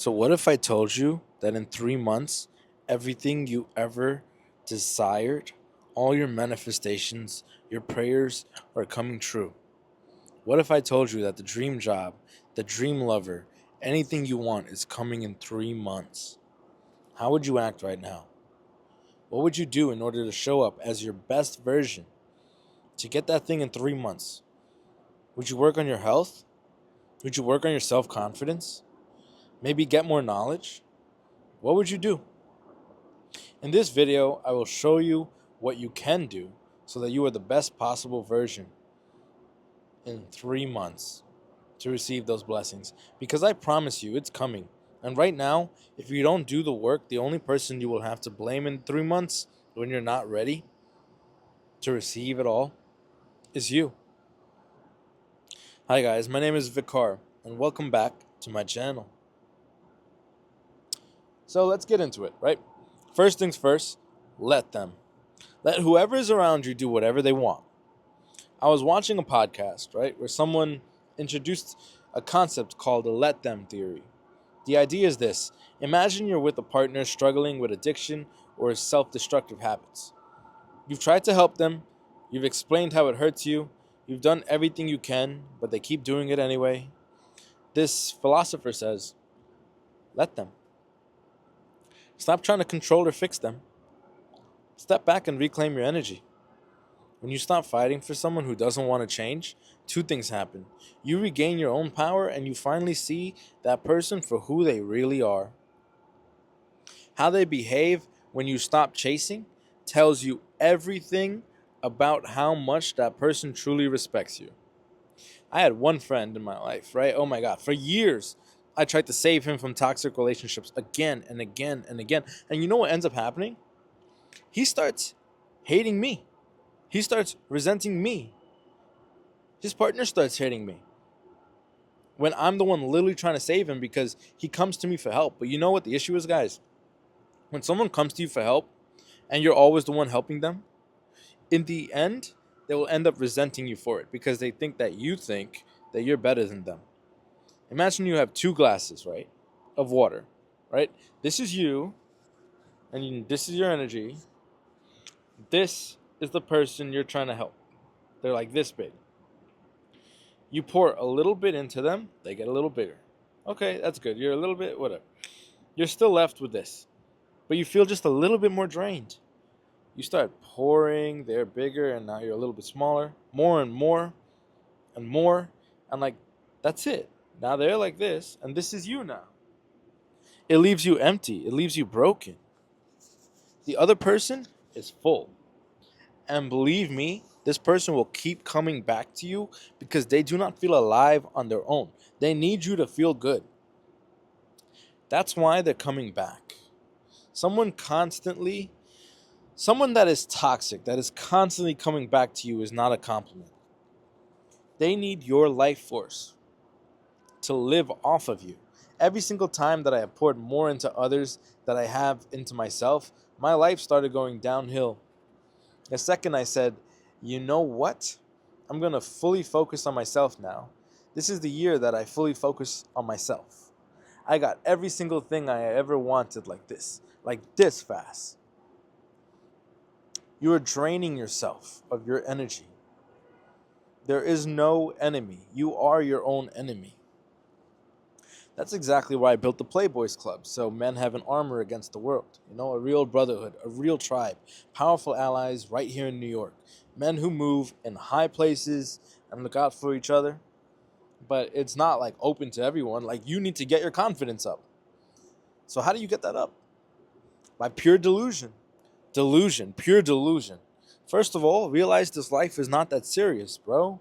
So, what if I told you that in 3 months, everything you ever desired, all your manifestations, your prayers are coming true? What if I told you that the dream job, the dream lover, anything you want is coming in 3 months? How would you act right now? What would you do in order to show up as your best version to get that thing in 3 months? Would you work on your health? Would you work on your self confidence? Maybe get more knowledge? What would you do? In this video, I will show you what you can do so that you are the best possible version in 3 months to receive those blessings. Because I promise you, it's coming. And right now, if you don't do the work, the only person you will have to blame in 3 months when you're not ready to receive it all is you. Hi guys, my name is Vikar, and welcome back to my channel. So let's get into it, right? First things first, let them. Let whoever is around you do whatever they want. I was watching a podcast, right, where someone introduced a concept called the let them theory. The idea is this: imagine you're with a partner struggling with addiction or self destructive habits. You've tried to help them, you've explained how it hurts you, you've done everything you can, but they keep doing it anyway. This philosopher says, let them. Stop trying to control or fix them. Step back and reclaim your energy. When you stop fighting for someone who doesn't want to change, two things happen. You regain your own power and you finally see that person for who they really are. How they behave when you stop chasing tells you everything about how much that person truly respects you. I had one friend in my life, right? Oh my God. For years, I tried to save him from toxic relationships again and again and again. And you know what ends up happening? He starts hating me. He starts resenting me. His partner starts hating me when I'm the one literally trying to save him because he comes to me for help. But you know what the issue is, guys? When someone comes to you for help and you're always the one helping them, in the end, they will end up resenting you for it because they think that you're better than them. Imagine you have two glasses, right, of water, right? This is you, and this is your energy. This is the person you're trying to help. They're like this big. You pour a little bit into them, they get a little bigger. Okay, that's good. You're a little bit, whatever. You're still left with this, but you feel just a little bit more drained. You start pouring, they're bigger, and now you're a little bit smaller, more and more and more. And like, that's it. Now they're like this, and this is you now. It leaves you empty, it leaves you broken. The other person is full. And believe me, this person will keep coming back to you because they do not feel alive on their own. They need you to feel good. That's why they're coming back. Someone constantly, someone that is toxic, that is constantly coming back to you is not a compliment. They need your life force to live off of you. Every single time that I have poured more into others than I have into myself, my life started going downhill. The second I said, you know what? I'm going to fully focus on myself now. This is the year that I fully focus on myself. I got every single thing I ever wanted like this fast. You are draining yourself of your energy. There is no enemy. You are your own enemy. That's exactly why I built the Playboys Club, so men have an armor against the world. You know, a real brotherhood, a real tribe, powerful allies right here in New York. Men who move in high places and look out for each other. But it's not like open to everyone. Like, you need to get your confidence up. So how do you get that up? By pure delusion. Delusion, pure delusion. First of all, realize this life is not that serious, bro.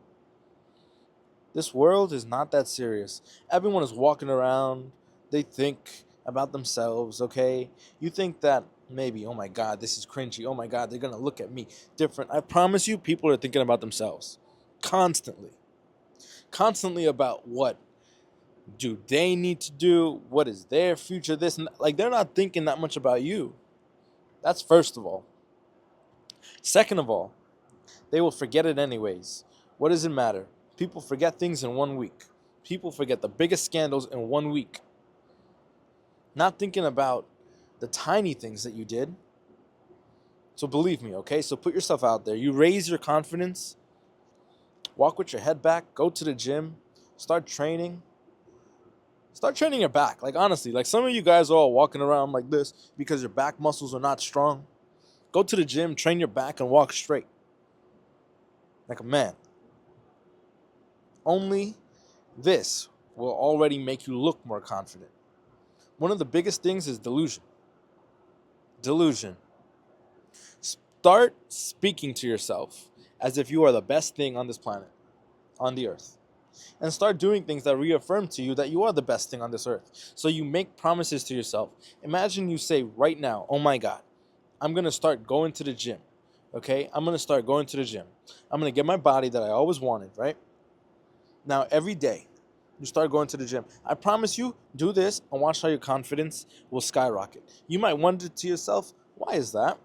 This world is not that serious. Everyone is walking around. They think about themselves, okay? You think that maybe, oh my God, this is cringy. Oh my God, they're going to look at me different. I promise you, people are thinking about themselves constantly. Constantly about what do they need to do? What is their future? This and that. Like, they're not thinking that much about you. That's first of all. Second of all, they will forget it anyways. What does it matter? People forget things in 1 week. People forget the biggest scandals in 1 week. not thinking about the tiny things that you did. So believe me, okay? So put yourself out there. You raise your confidence, walk with your head back, go to the gym, start training. Start training your back. Like, honestly, like some of you guys are all walking around like this because your back muscles are not strong. Go to the gym, train your back, and walk straight like a man. Only this will already make you look more confident. One of the biggest things is delusion. Delusion. Start speaking to yourself as if you are the best thing on this planet, on the earth. And start doing things that reaffirm to you that you are the best thing on this earth. So you make promises to yourself. Imagine you say right now, oh my God, I'm going to start going to the gym. Okay? I'm going to start going to the gym. I'm going to get my body that I always wanted, right? Now, every day, you start going to the gym. I promise you, do this and watch how your confidence will skyrocket. You might wonder to yourself, why is that?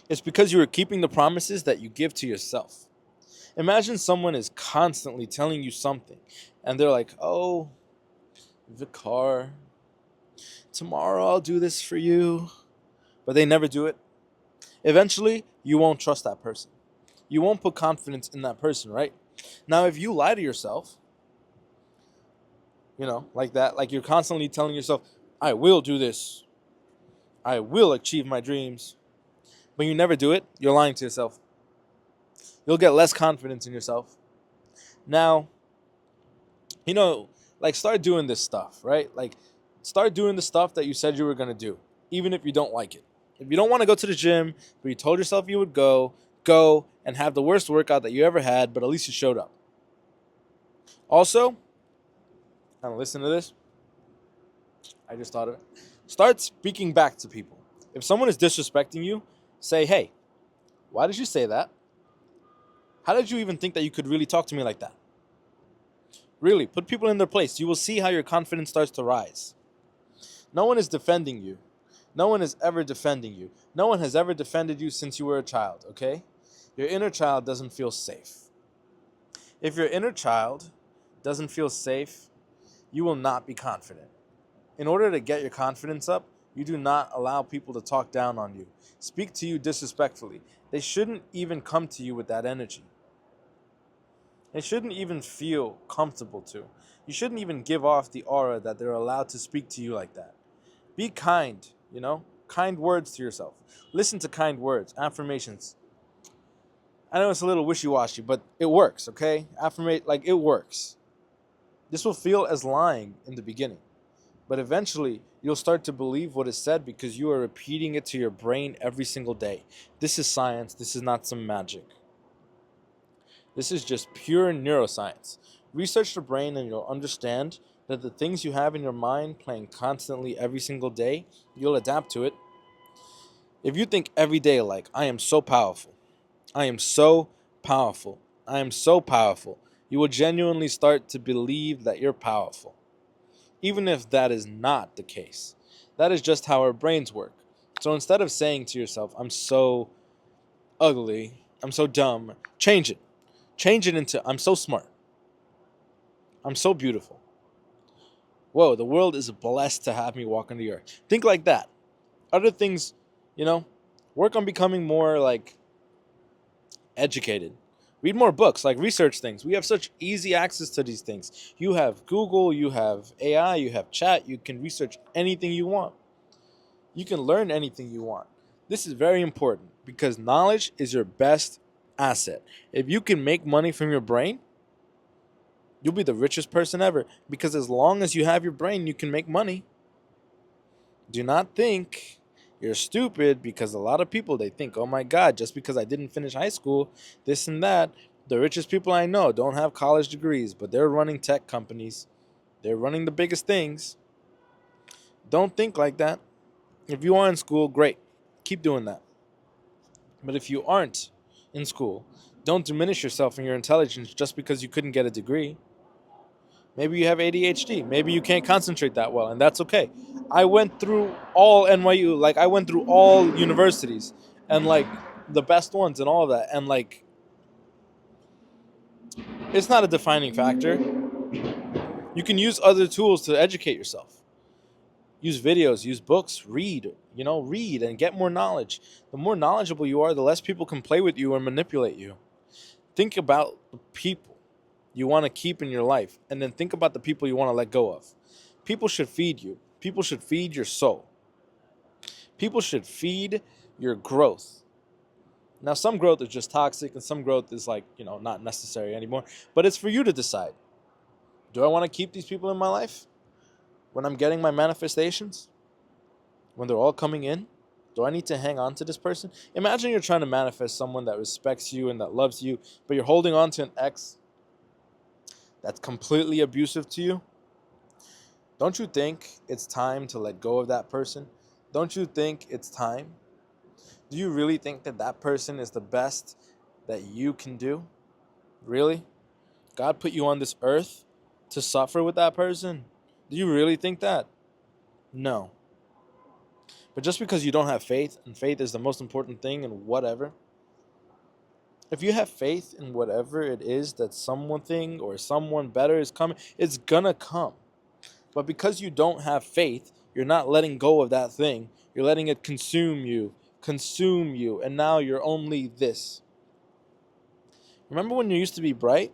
It's because you are keeping the promises that you give to yourself. Imagine someone is constantly telling you something, and they're like, oh, Vicar, tomorrow I'll do this for you, but they never do it. Eventually, you won't trust that person. You won't put confidence in that person, right? Now, if you lie to yourself, like that, like you're constantly telling yourself, I will do this, I will achieve my dreams, but you never do it, you're lying to yourself. You'll get less confidence in yourself. Now, like start doing this stuff, right? Like start doing the stuff that you said you were going to do, even if you don't like it. If you don't want to go to the gym, but you told yourself you would go and have the worst workout that you ever had, but at least you showed up. Also, and listen to this. I just thought of it. Start speaking back to people. If someone is disrespecting you, say, hey, why did you say that? How did you even think that you could really talk to me like that? Really, put people in their place. You will see how your confidence starts to rise. No one is defending you. No one is ever defending you. No one has ever defended you since you were a child, okay? Your inner child doesn't feel safe. If your inner child doesn't feel safe, you will not be confident. In order to get your confidence up, you do not allow people to talk down on you, speak to you disrespectfully. They shouldn't even come to you with that energy. It shouldn't even feel comfortable to. You shouldn't even give off the aura that they're allowed to speak to you like that. Be kind, kind words to yourself. Listen to kind words, affirmations. I know it's a little wishy-washy, but it works, okay? Affirmate, like it works. This will feel as lying in the beginning, but eventually you'll start to believe what is said because you are repeating it to your brain every single day. This is science. This is not some magic. This is just pure neuroscience. Research the brain and you'll understand that the things you have in your mind playing constantly every single day, you'll adapt to it. If you think every day like, I am so powerful, I am so powerful, I am so powerful, you will genuinely start to believe that you're powerful. Even if that is not the case. That is just how our brains work. So instead of saying to yourself, I'm so ugly, I'm so dumb, change it. Change it into, I'm so smart. I'm so beautiful. Whoa, the world is blessed to have me walk on the earth. Think like that. Other things, work on becoming more like educated. Read more books, like research things. We have such easy access to these things. You have Google, you have AI, you have chat. You can research anything you want. You can learn anything you want. This is very important because knowledge is your best asset. If you can make money from your brain, you'll be the richest person ever because as long as you have your brain, you can make money. Do not think you're stupid because a lot of people, they think, oh my God, just because I didn't finish high school, this and that. The richest people I know don't have college degrees, but they're running tech companies. They're running the biggest things. Don't think like that. If you are in school, great. Keep doing that. But if you aren't in school, don't diminish yourself and your intelligence just because you couldn't get a degree. Maybe you have ADHD. Maybe you can't concentrate that well, and that's okay. I went through all NYU, like I went through all universities and like the best ones and all of that. And like it's not a defining factor. You can use other tools to educate yourself. Use videos, use books, read and get more knowledge. The more knowledgeable you are, the less people can play with you and manipulate you. Think about the people you want to keep in your life, and then think about the people you want to let go of. People should feed you. People should feed your soul. People should feed your growth. Now, some growth is just toxic, and some growth is like, not necessary anymore. But it's for you to decide. Do I want to keep these people in my life when I'm getting my manifestations? When they're all coming in? Do I need to hang on to this person? Imagine you're trying to manifest someone that respects you and that loves you, but you're holding on to an ex that's completely abusive to you. Don't you think it's time to let go of that person? Don't you think it's time? Do you really think that that person is the best that you can do? Really? God put you on this earth to suffer with that person? Do you really think that? No. But just because you don't have faith, and faith is the most important thing in whatever, if you have faith in whatever it is that someone or someone better is coming, it's gonna come. But because you don't have faith, you're not letting go of that thing. You're letting it consume you, and now you're only this. Remember when you used to be bright?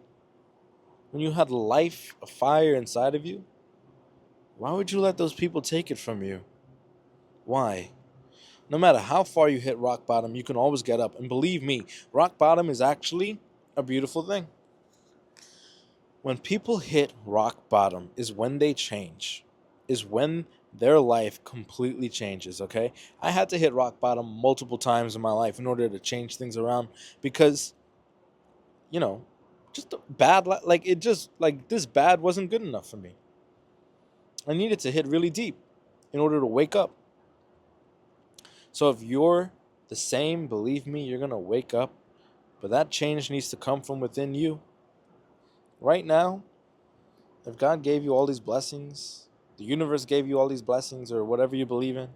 When you had life, a fire inside of you? Why would you let those people take it from you? Why? No matter how far you hit rock bottom, you can always get up. And believe me, rock bottom is actually a beautiful thing. When people hit rock bottom is when they change, is when their life completely changes, okay? I had to hit rock bottom multiple times in my life in order to change things around because, just bad, this bad wasn't good enough for me. I needed to hit really deep in order to wake up. So if you're the same, believe me, you're going to wake up. But that change needs to come from within you. Right now, if God gave you all these blessings, the universe gave you all these blessings, or whatever you believe in,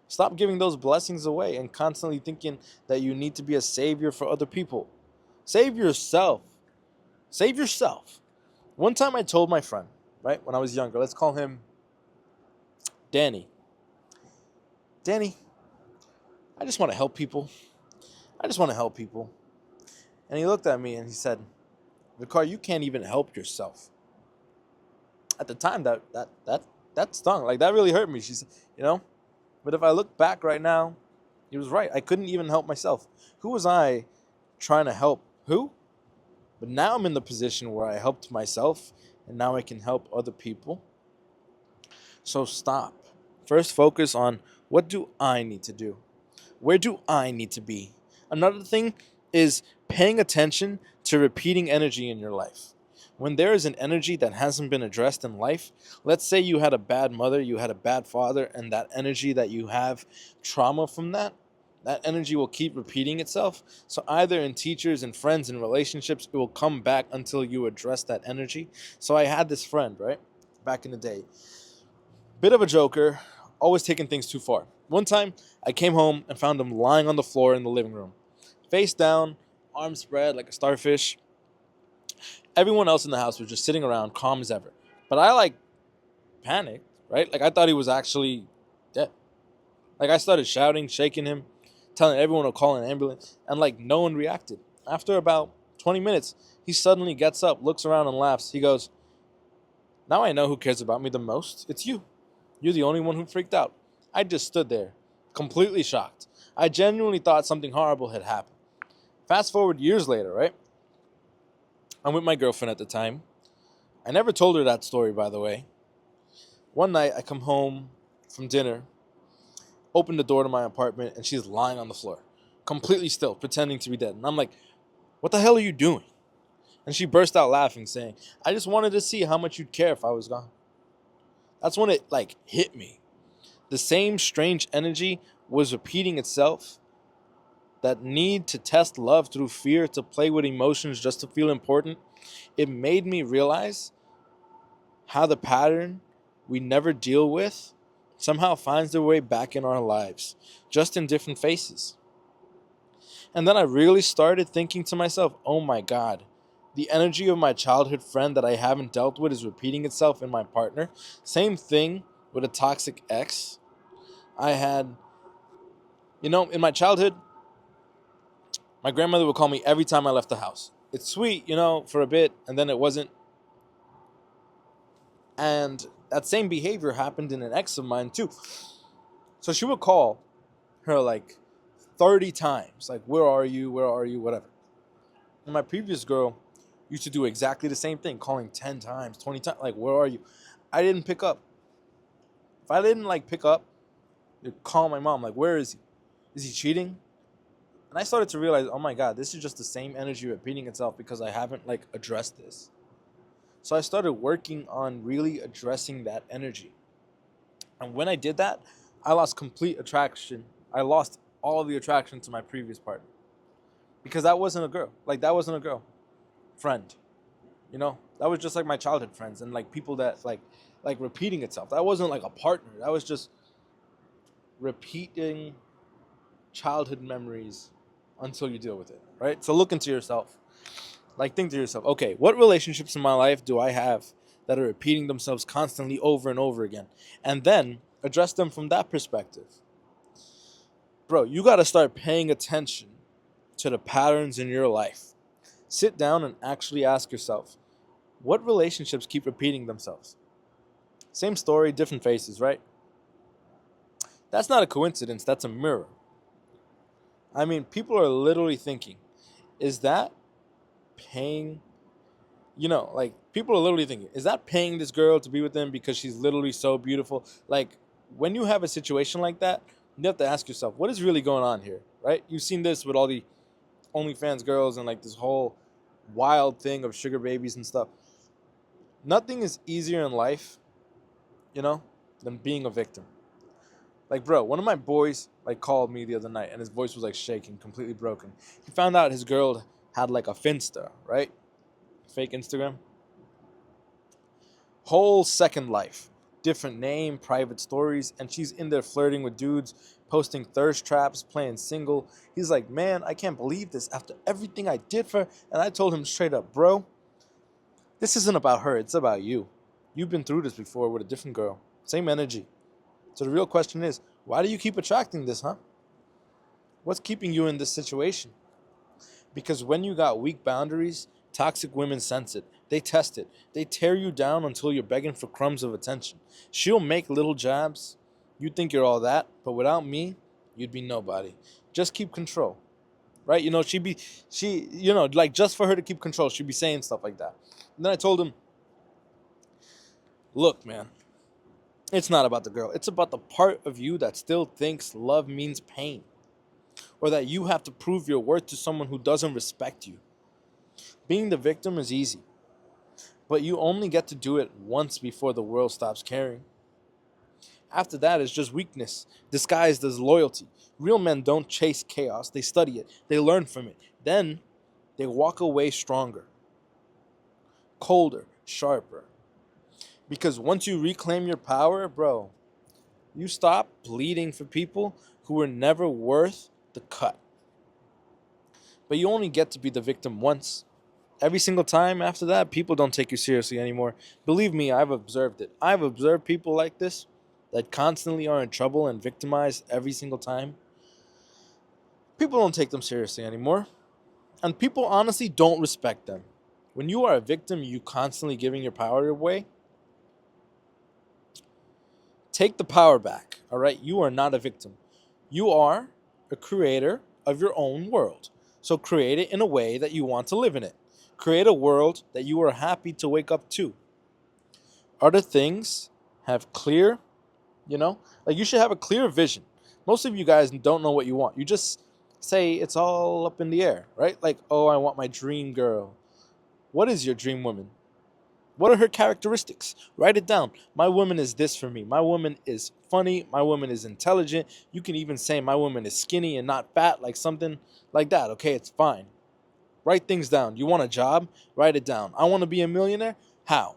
stop giving those blessings away and constantly thinking that you need to be a savior for other people. Save yourself. Save yourself. One time I told my friend, right, when I was younger, let's call him Danny. Danny, I just want to help people. I just want to help people. And he looked at me and he said, Vicar, you can't even help yourself. At the time, that stung. Like, that really hurt me. She said, But if I look back right now, he was right. I couldn't even help myself. Who was I trying to help? Who? But now I'm in the position where I helped myself, and now I can help other people. So stop. First, focus on what do I need to do? Where do I need to be? Another thing is paying attention to repeating energy in your life. When there is an energy that hasn't been addressed in life, let's say you had a bad mother, you had a bad father, and that energy that you have trauma from that energy will keep repeating itself. So either in teachers and friends and relationships, it will come back until you address that energy. So I had this friend, right, back in the day. Bit of a joker, always taking things too far. One time, I came home and found him lying on the floor in the living room. Face down, arms spread like a starfish. Everyone else in the house was just sitting around, calm as ever. But I, panicked, right? I thought he was actually dead. I started shouting, shaking him, telling everyone to call an ambulance, and, no one reacted. After about 20 minutes, he suddenly gets up, looks around, and laughs. He goes, "Now I know who cares about me the most. It's you. You're the only one who freaked out." I just stood there, completely shocked. I genuinely thought something horrible had happened. Fast forward years later, right? I'm with my girlfriend at the time. I never told her that story, by the way. One night, I come home from dinner, open the door to my apartment, and she's lying on the floor, completely still, pretending to be dead. And I'm like, "What the hell are you doing?" And she burst out laughing, saying, "I just wanted to see how much you'd care if I was gone." That's when it, hit me. The same strange energy was repeating itself. That need to test love through fear, to play with emotions just to feel important. It made me realize how the pattern we never deal with somehow finds their way back in our lives, just in different faces. And then I really started thinking to myself, oh my God, the energy of my childhood friend that I haven't dealt with is repeating itself in my partner. Same thing with a toxic ex. I had, in my childhood, my grandmother would call me every time I left the house. It's sweet, for a bit, and then it wasn't. And that same behavior happened in an ex of mine too. So she would call her like 30 times, like, where are you? Where are you? Whatever. And my previous girl used to do exactly the same thing, calling 10 times, 20 times, like, where are you? I didn't pick up. If I didn't like pick up, I'd call my mom, like, where is he? Is he cheating? And I started to realize, oh my God, this is just the same energy repeating itself because I haven't like addressed this. So I started working on really addressing that energy. And when I did that, I lost complete attraction. I lost all the attraction to my previous partner. Because that wasn't a girl. Like, that wasn't a girl. Friend. That was just like my childhood friends and like people that like repeating itself. That wasn't like a partner. That was just repeating childhood memories until you deal with it, right? So look into yourself. Like, think to yourself, okay, what relationships in my life do I have that are repeating themselves constantly over and over again? And then address them from that perspective. Bro, you got to start paying attention to the patterns in your life. Sit down and actually ask yourself, what relationships keep repeating themselves? Same story, different faces, right? That's not a coincidence, that's a mirror. I mean, people are literally thinking, is that paying, like, people are literally thinking, is that paying this girl to be with them because she's literally so beautiful? Like, when you have a situation like that, you have to ask yourself, what is really going on here, right? You've seen this with all the OnlyFans girls and like this whole wild thing of sugar babies and stuff. Nothing is easier in life, than being a victim. Like, bro, one of my boys like called me the other night and his voice was like shaking, completely broken. He found out his girl had like a Finsta, right? Fake Instagram. Whole second life. Different name, private stories, and she's in there flirting with dudes, posting thirst traps, playing single. He's like, man, I can't believe this after everything I did for her. And I told him straight up, bro, this isn't about her, it's about you. You've been through this before with a different girl. Same energy. So the real question is, why do you keep attracting this, huh? What's keeping you in this situation? Because when you got weak boundaries, toxic women sense it. They test it. They tear you down until you're begging for crumbs of attention. She'll make little jabs. You think you're all that, but without me, you'd be nobody. Just keep control. Right? Like just for her to keep control, she'd be saying stuff like that. And then I told him, look, man, it's not about the girl. It's about the part of you that still thinks love means pain. Or that you have to prove your worth to someone who doesn't respect you. Being the victim is easy. But you only get to do it once before the world stops caring. After that is just weakness, disguised as loyalty. Real men don't chase chaos, they study it, they learn from it. Then they walk away stronger, colder, sharper. Because once you reclaim your power, bro, you stop bleeding for people who were never worth the cut. But you only get to be the victim once. Every single time after that, people don't take you seriously anymore. Believe me, I've observed it. I've observed people like this that constantly are in trouble and victimized every single time. People don't take them seriously anymore. And people honestly don't respect them. When you are a victim, you constantly giving your power away. Take the power back, all right? You are not a victim. You are a creator of your own world. So create it in a way that you want to live in it. Create a world that you are happy to wake up to. Other things have clear, like you should have a clear vision. Most of you guys don't know what you want. You just say it's all up in the air, right? Like, oh, I want my dream girl. What is your dream woman? What are her characteristics? Write it down. My woman is this for me. My woman is funny. My woman is intelligent. You can even say my woman is skinny and not fat, like something like that. Okay, it's fine. Write things down. You want a job? Write it down. I want to be a millionaire? How?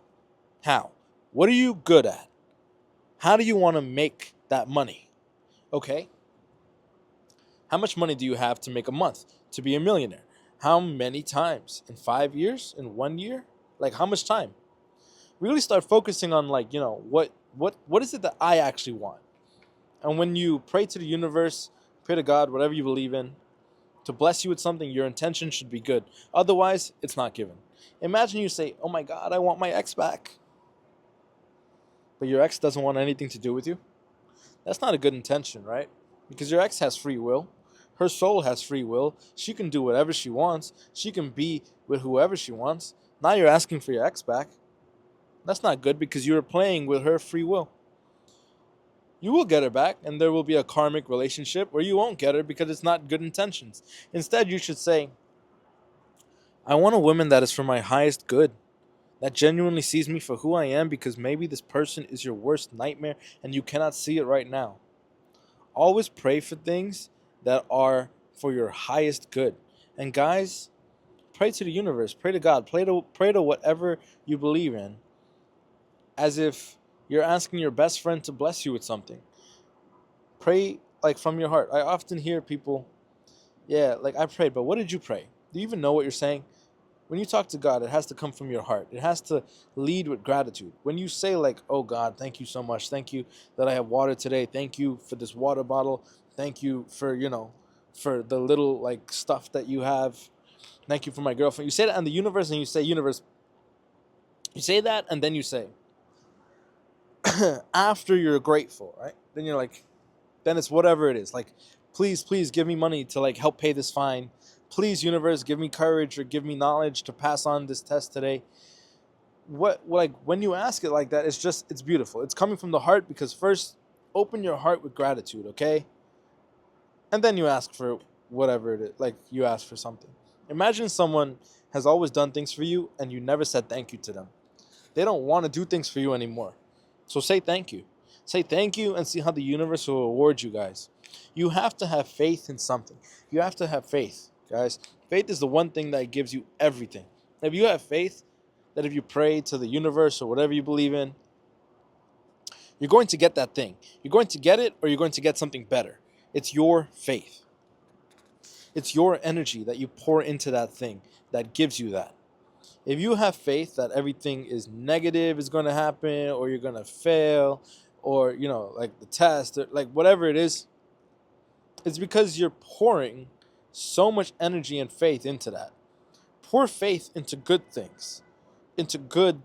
How? What are you good at? How do you want to make that money? Okay. How much money do you have to make a month to be a millionaire? How many times? In 5 years? In 1 year? Like, how much time? Really start focusing on, like, what What is it that I actually want? And when you pray to the universe, pray to God, whatever you believe in, to bless you with something, your intention should be good. Otherwise, it's not given. Imagine you say, "Oh my God, I want my ex back," but your ex doesn't want anything to do with you. That's not a good intention, right? Because your ex has free will. Her soul has free will. She can do whatever she wants. She can be with whoever she wants. Now you're asking for your ex back. That's not good because you're playing with her free will. You will get her back, and there will be a karmic relationship, or you won't get her because it's not good intentions. Instead, you should say, I want a woman that is for my highest good, that genuinely sees me for who I am, because maybe this person is your worst nightmare and you cannot see it right now. Always pray for things that are for your highest good. And guys, pray to the universe, pray to God, pray to whatever you believe in, as if you're asking your best friend to bless you with something. Pray like from your heart. I often hear people, yeah, like I prayed, but what did you pray? Do you even know what you're saying? When you talk to God, it has to come from your heart. It has to lead with gratitude. When you say like, "Oh God, thank you so much. Thank you that I have water today. Thank you for this water bottle. Thank you for, for the little like stuff that you have. Thank you for my girlfriend." You say that in the universe, and you say, "Universe," you say that, and then you say, after you're grateful, right? Then you're like, then it's whatever it is. Like, please give me money to like help pay this fine. Please, universe, give me courage or give me knowledge to pass on this test today. What like when you ask it like that, it's beautiful. It's coming from the heart, because first open your heart with gratitude, okay? And then you ask for whatever it is. Like you ask for something. Imagine someone has always done things for you and you never said thank you to them. They don't want to do things for you anymore. So say thank you. Say thank you and see how the universe will reward you guys. You have to have faith in something. You have to have faith, guys. Faith is the one thing that gives you everything. If you have faith, that if you pray to the universe or whatever you believe in, you're going to get that thing. You're going to get it, or you're going to get something better. It's your faith. It's your energy that you pour into that thing that gives you that. If you have faith that everything is negative is going to happen, or you're going to fail, or like the test, or like whatever it is, it's because you're pouring so much energy and faith into that. Pour faith into good things, into good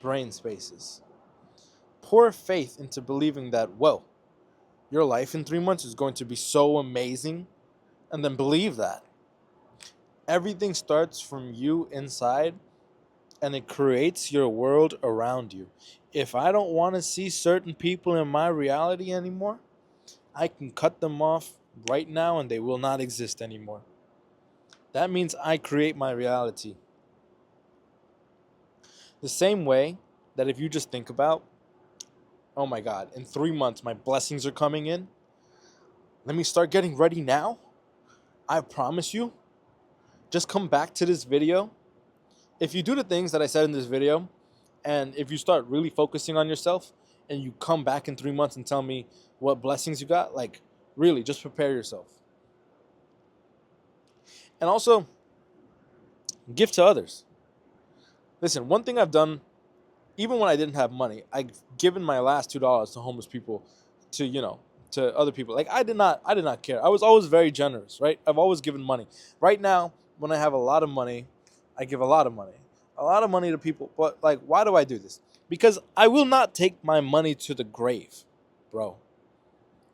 brain spaces. Pour faith into believing that, well, your life in 3 months is going to be so amazing, and then believe that. Everything starts from you inside, and it creates your world around you. If I don't want to see certain people in my reality anymore, I can cut them off right now and they will not exist anymore. That means I create my reality. The same way that if you just think about, oh my God, in 3 months my blessings are coming in. Let me start getting ready now. I promise you, just come back to this video. If you do the things that I said in this video, and if you start really focusing on yourself, and you come back in 3 months and tell me what blessings you got, like really just prepare yourself. And also, give to others. Listen, one thing I've done, even when I didn't have money, I've given my last $2 to homeless people, to other people. Like I did not care. I was always very generous, right? I've always given money. Right now, when I have a lot of money, I give a lot of money. A lot of money to people. But like, why do I do this? Because I will not take my money to the grave, bro.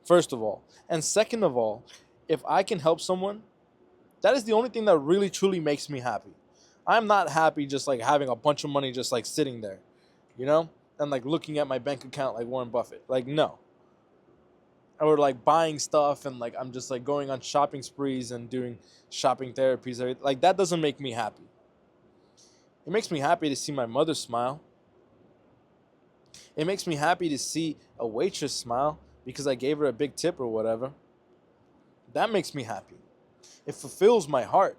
First of all. And second of all, if I can help someone, that is the only thing that really truly makes me happy. I'm not happy just like having a bunch of money just like sitting there, you know? And like looking at my bank account like Warren Buffett. Like, no. Or like buying stuff and like I'm just like going on shopping sprees and doing shopping therapies. Like that doesn't make me happy. It makes me happy to see my mother smile. It makes me happy to see a waitress smile because I gave her a big tip or whatever. That makes me happy. It fulfills my heart.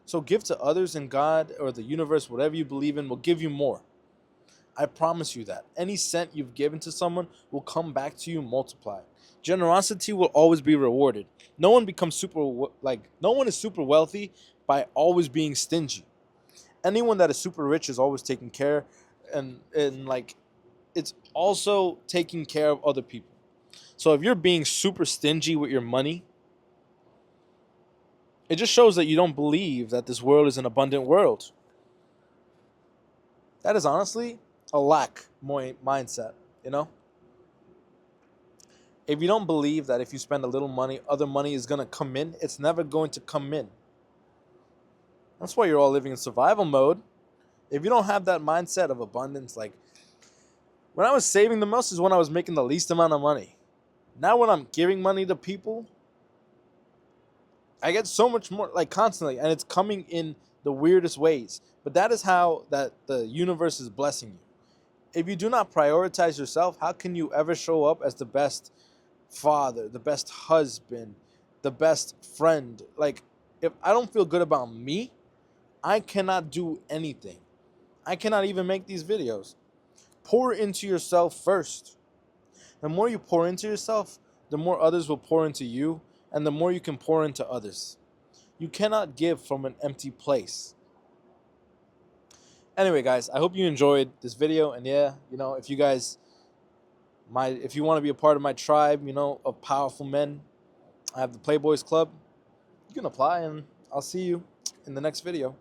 So give to others, and God or the universe, whatever you believe in, will give you more. I promise you that. Any cent you've given to someone will come back to you multiplied. Generosity will always be rewarded. No one is super wealthy by always being stingy. Anyone that is super rich is always taking care and like it's also taking care of other people. So if you're being super stingy with your money, it just shows that you don't believe that this world is an abundant world. That is honestly a lack mindset, you know? If you don't believe that if you spend a little money, other money is going to come in, it's never going to come in. That's why you're all living in survival mode. If you don't have that mindset of abundance, like when I was saving the most is when I was making the least amount of money. Now when I'm giving money to people, I get so much more, like constantly, and it's coming in the weirdest ways. But that is how that the universe is blessing you. If you do not prioritize yourself, how can you ever show up as the best father, the best husband, the best friend? Like, if I don't feel good about me, I cannot do anything. I cannot even make these videos. Pour into yourself first. The more you pour into yourself, the more others will pour into you, and the more you can pour into others. You cannot give from an empty place. Anyway, guys, I hope you enjoyed this video. And yeah, if you guys, if you want to be a part of my tribe, of powerful men, I have the Playboys Club. You can apply, and I'll see you in the next video.